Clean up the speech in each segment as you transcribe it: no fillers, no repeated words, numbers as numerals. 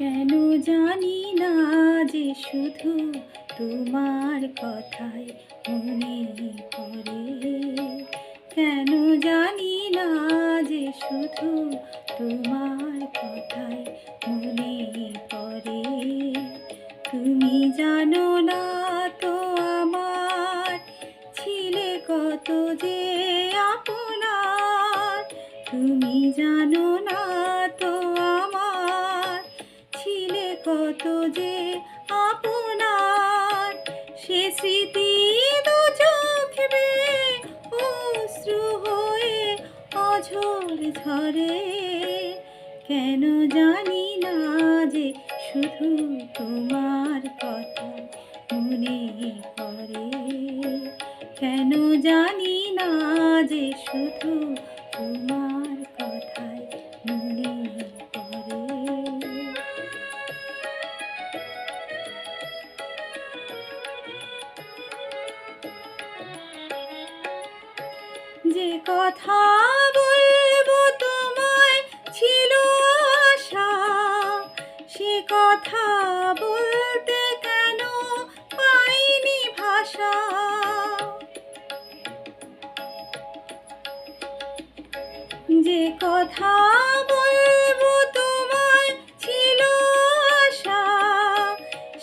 কেন জানি না যে শুধু তোমার কথাই মনে পড়ে। কেন জানি না যে শুধু তোমার কথাই মনে পড়ে। তুমি জানো না তো আমার ছিলে কত যে আপনার। তুমি জানো না তো আমার ছিলে কত যে আপনার। সে স্মৃতি দু চোখ বেয়ে অশ্রু হয়ে অঝোর ঝরে। কেন জানি না যে শুধু তোমার কথা মনে পড়ে। কেন জানি না যে শুধু তোমার কথাই মনে পড়ে। যে কথা বলবো তোমায় ছিল আশা, সে কথা বলতে কেন পাইনি ভাষা। যে কথা বলবো তোমায় ছিল আশা,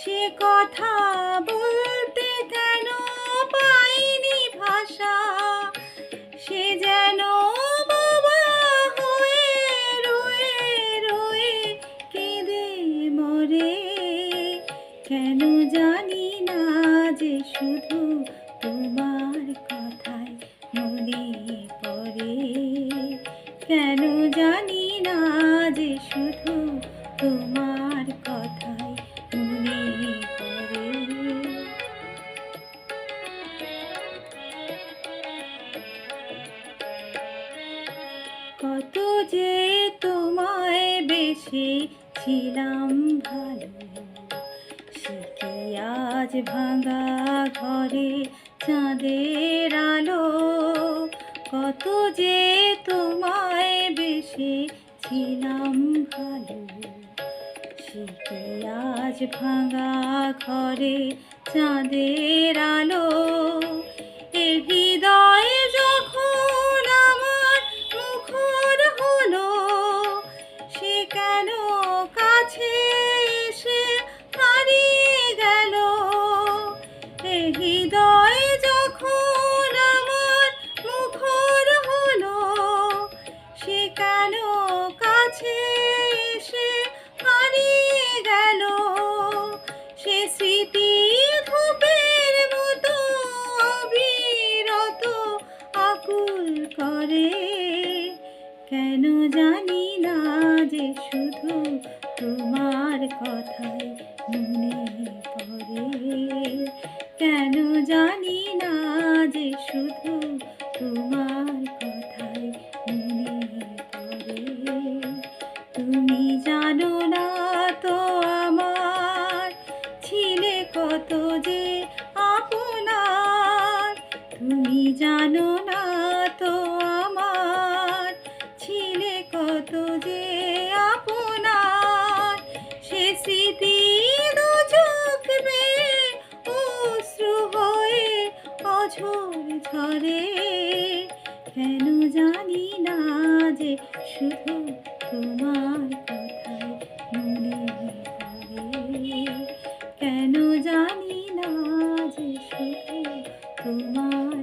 সে কথা বলতে কেন পাইনি ভাষা। সে যেন বাবা হয়ে রয়ে রয়ে কেঁদে মরে। কেন জানি না যে শুধু তোমার কথাই মনে পড়ে। কেন জানি না যে শুধু তোমার কথাই মনে পড়ে। কত যে তোমায় বেসেছিলাম ভালো, সে কি আজ ভাঙা ঘরে চাঁদের আলো। কত যে তোমায় বেসেছিলাম ভালো, সে কি আজ ভাঙা ঘরে চাঁদের আলো। এ হৃদয় যখন আমার মুখর হলো, সে কেন কাছে এসে হারিয়ে গেল। এ হৃদয় যখন আমার মুখর হলো, সে কেন কাছে এসে হারিয়ে গেল। সে স্মৃতি ধূপের মতো অবিরত আকুল করে। কেন জানি না যে শুধু তোমার কথাই মনে পড়ে। কেন জানি না যে শুধু তোমার কথাই মনে পড়ে। তুমি জানো না তো আমার ছিলে কত যে আপনার। তুমি জানো না তো আমার ছিলে কত যে আপনার। সে স্মৃতি দু চোখ বেয়ে অশ্রু হয়ে অঝোর ঝরে। কেন জানি না যে শুধু তোমার কথাই মনে পড়ে। কেন জানি না যে শুধু তোমার